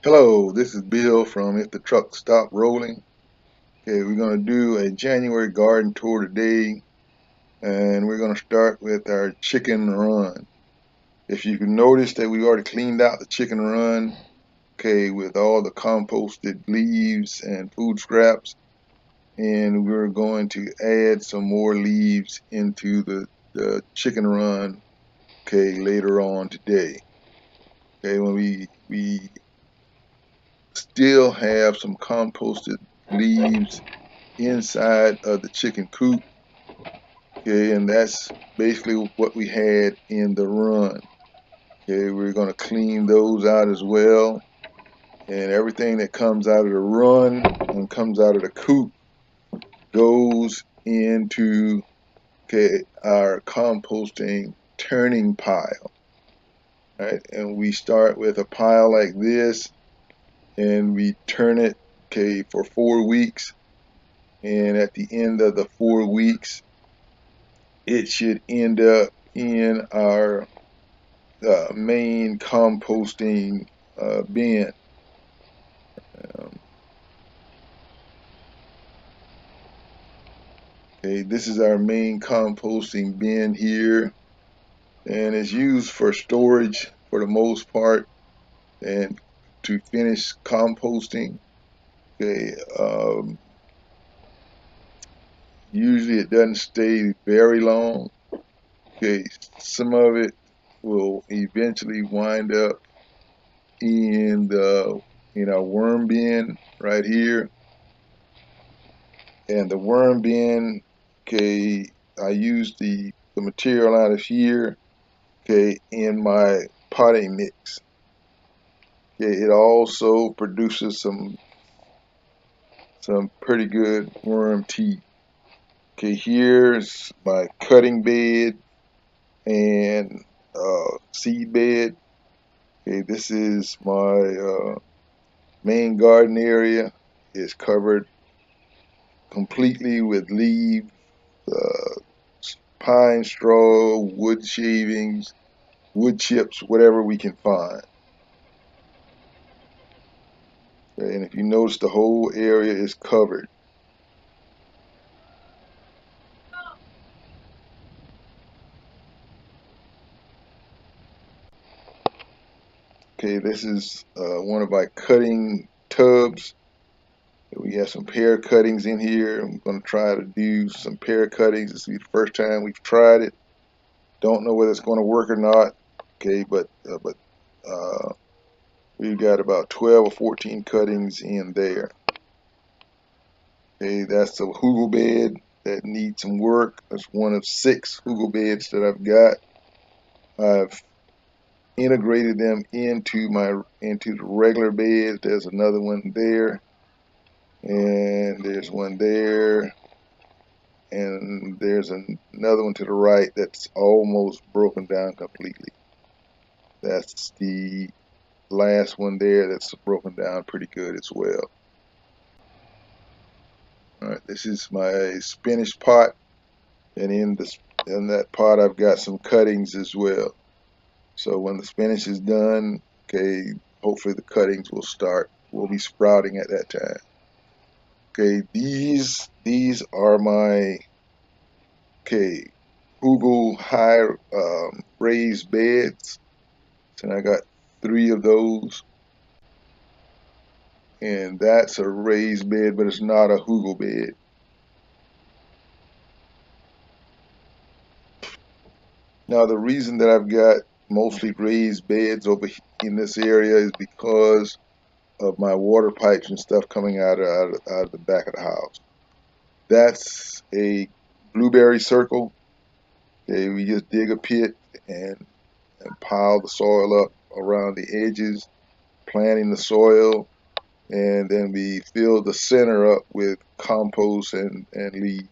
Hello, this is Bill from If the Truck Stop Rolling. Okay, we're going to do a January garden tour today, and we're going to start with our chicken run. If you can notice that we already cleaned out the chicken run, okay, with all the composted leaves and food scraps, and we're going to add some more leaves into the chicken run, okay, later on today. Okay, when we still have some composted leaves inside of the chicken coop. Okay, and that's basically what we had in the run. Okay, we're going to clean those out as well, and everything that comes out of the run and comes out of the coop goes into, okay, our composting turning pile. Right, and we start with a pile like this, and we turn it, okay, for 4 weeks, and at the end of the 4 weeks it should end up in our main composting bin. Um, okay, this is our main composting bin here, and it's used for storage for the most part and to finish composting. Okay, usually it doesn't stay very long. Okay, some of it will eventually wind up in the worm bin right here, and the worm bin, okay, I use the material out of here, okay, in my potting mix. Okay, it also produces some pretty good worm teeth. Okay, here's my cutting bed and seed bed. Okay, this is my main garden area. It's covered completely with leaves, uh, pine straw, wood shavings, wood chips, whatever we can find. Okay, and if you notice, the whole area is covered. Okay, this is one of my cutting tubs. We have some pear cuttings in here. I'm going to try to do some pear cuttings. This will be the first time we've tried it. Don't know whether it's going to work or not. Okay, but we've got about 12 or 14 cuttings in there. Okay, that's a hugel bed that needs some work. That's one of 6 hugel beds that I've got. I've integrated them into the regular beds. There's another one there, and there's one there, and there's another one to the right that's almost broken down completely. That's the last one there that's broken down pretty good as well. All right, this is my spinach pot, and in that pot I've got some cuttings as well. So when the spinach is done, okay, hopefully the cuttings will be sprouting at that time. Okay, these are my, okay, hugel high raised beds, and I got 3 of those, and that's a raised bed, but it's not a hugel bed. Now the reason that I've got mostly raised beds over in this area is because of my water pipes and stuff coming out of the back of the house. That's a blueberry circle. Okay, we just dig a pit and pile the soil up around the edges, planting the soil, and then we fill the center up with compost and leaves.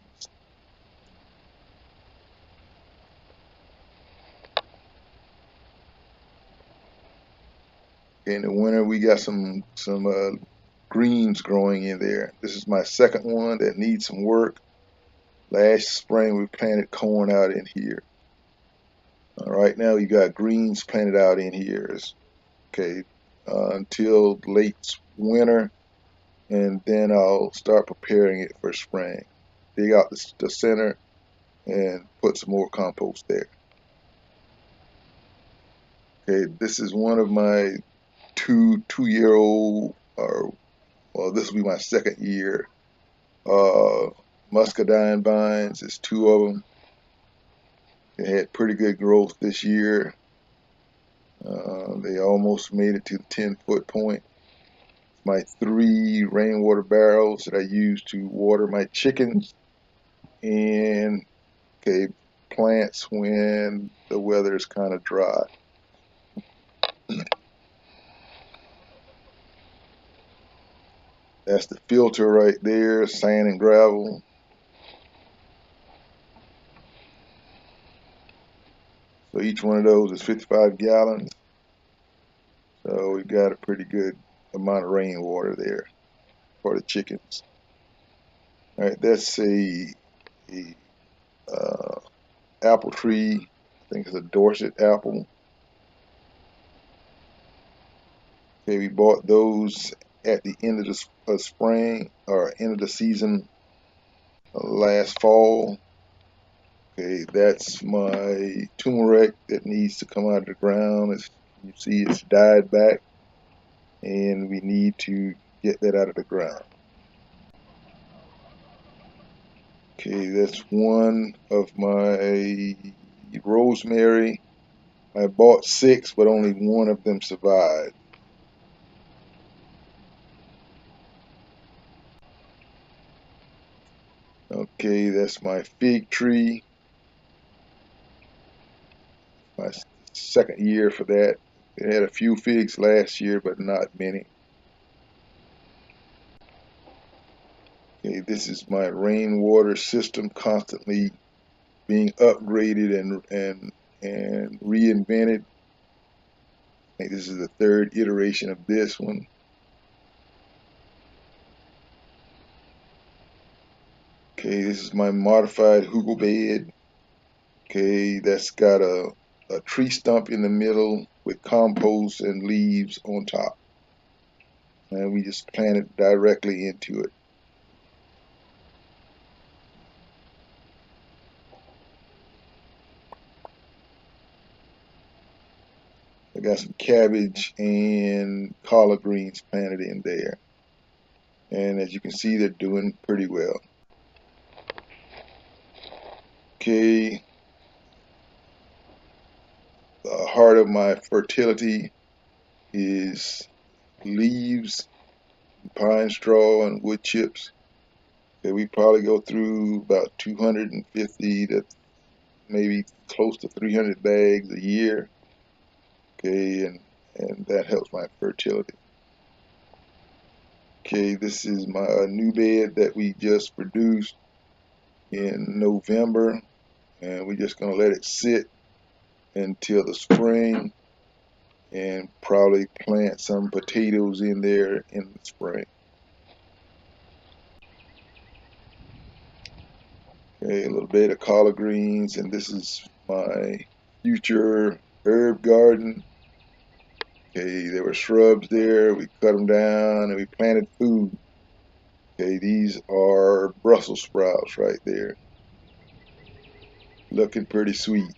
In the winter, we got some greens growing in there. This is my second one that needs some work. Last spring, we planted corn out in here. Right now, you got greens planted out in here. Okay, until late winter, and then I'll start preparing it for spring. Dig out the center and put some more compost there. Okay, this is one of my two-year-old, or well, this will be my second year. Muscadine vines. It's two of them. They had pretty good growth this year. They almost made it to the 10-foot point. My 3 rainwater barrels that I use to water my chickens and plants when the weather is kind of dry. That's the filter right there, sand and gravel. So each one of those is 55 gallons. So we've got a pretty good amount of rainwater there for the chickens. All right, that's a apple tree. I think it's a Dorset apple. Okay, we bought those at the end of the spring or end of the season last fall. Okay, that's my turmeric that needs to come out of the ground. As you see, it's died back, and we need to get that out of the ground. Okay, that's one of my rosemary. I bought 6, but only one of them survived. Okay, that's my fig tree. My second year for that. It had a few figs last year, but not many. Okay, this is my rainwater system constantly being upgraded and reinvented. I think this is the 3rd iteration of this one. Okay, this is my modified hugel bed. Okay, that's got a tree stump in the middle with compost and leaves on top. And we just plant it directly into it. I got some cabbage and collard greens planted in there. And as you can see, they're doing pretty well. Okay, the heart of my fertility is leaves, pine straw, and wood chips. Okay, we probably go through about 250 to maybe close to 300 bags a year. Okay, and that helps my fertility. Okay, this is my new bed that we just produced in November, and we're just gonna let it sit until the spring and probably plant some potatoes in there in the spring. Okay, a little bit of collard greens, and this is my future herb garden. Okay, there were shrubs there, we cut them down and we planted food. Okay, these are Brussels sprouts right there. Looking pretty sweet.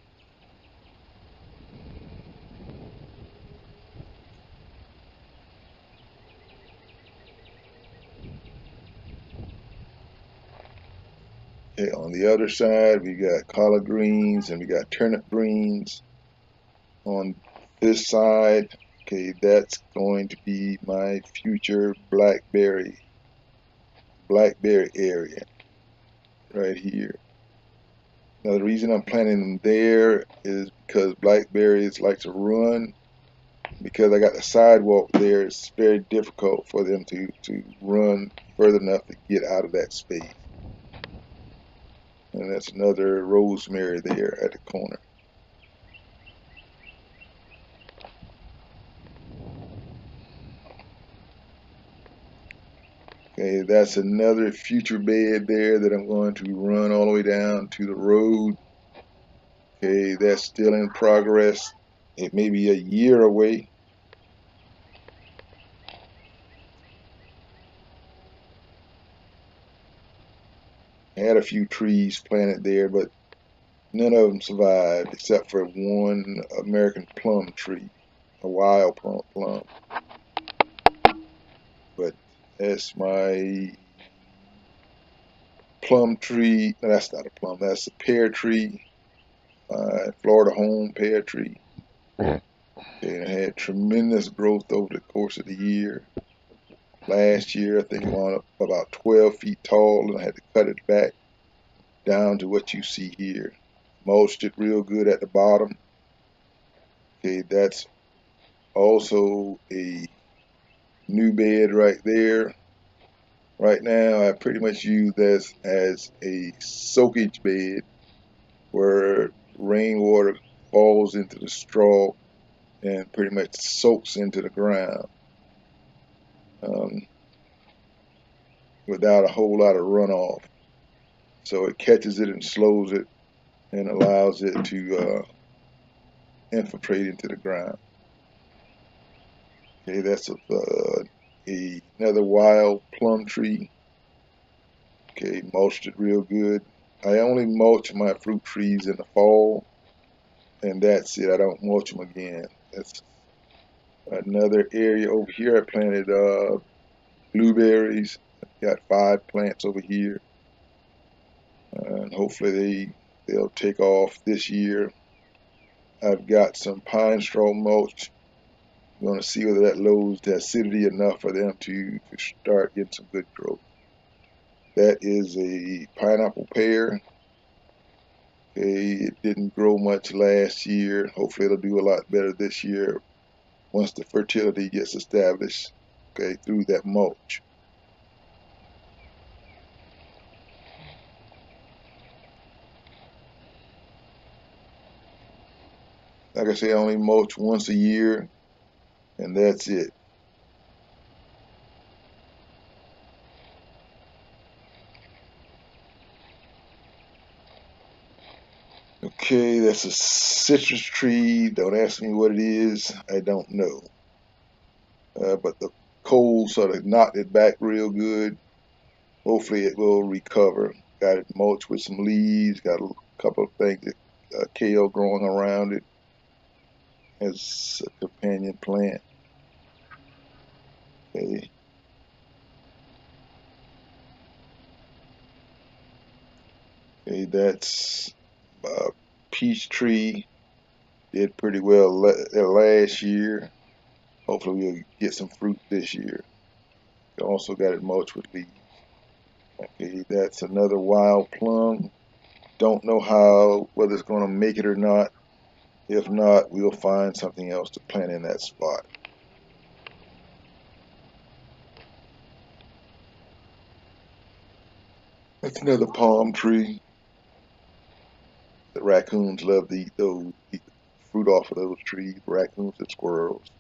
Okay, on the other side, we got collard greens and we got turnip greens. On this side, okay, that's going to be my future blackberry area right here. Now the reason I'm planting them there is because blackberries like to run. Because I got the sidewalk there, it's very difficult for them to run further enough to get out of that space. And that's another rosemary there at the corner. Okay, that's another future bed there that I'm going to run all the way down to the road. Okay, that's still in progress. It may be a year away. had a few trees planted there, but none of them survived except for one American plum tree, a wild plum. But that's my plum tree. No, that's not a plum. That's a pear tree. Florida home pear tree. And it had tremendous growth over the course of the year. Last year, I think it wound up about 12 feet tall, and I had to cut it back down to what you see here. Mulched it real good at the bottom. Okay, that's also a new bed right there. Right now, I pretty much use this as a soakage bed where rainwater falls into the straw and pretty much soaks into the ground without a whole lot of runoff. So it catches it and slows it and allows it to infiltrate into the ground. Okay, that's another wild plum tree. Okay, mulched it real good. I only mulch my fruit trees in the fall, and that's it. I don't mulch them again. That's another area over here. I planted blueberries. I've got 5 plants over here, and hopefully they'll take off this year. I've got some pine straw mulch. I'm going to see whether that loads the acidity enough for them to start getting some good growth. That is a pineapple pear. Okay, it didn't grow much last year. Hopefully it'll do a lot better this year once the fertility gets established, okay, through that mulch. Like I say, I only mulch once a year, and that's it. Okay, that's a citrus tree. Don't ask me what it is. I don't know. But the cold sort of knocked it back real good. Hopefully it will recover. Got it mulched with some leaves. Got a couple of things, kale growing around it as a companion plant. Okay. Okay, that's peach tree. Did pretty well last year. Hopefully we'll get some fruit this year. Also got it mulched with leaves. Okay, that's another wild plum. Don't know whether it's going to make it or not. If not, we'll find something else to plant in that spot. That's another palm tree. The raccoons love to eat the fruit off of those trees, raccoons and squirrels.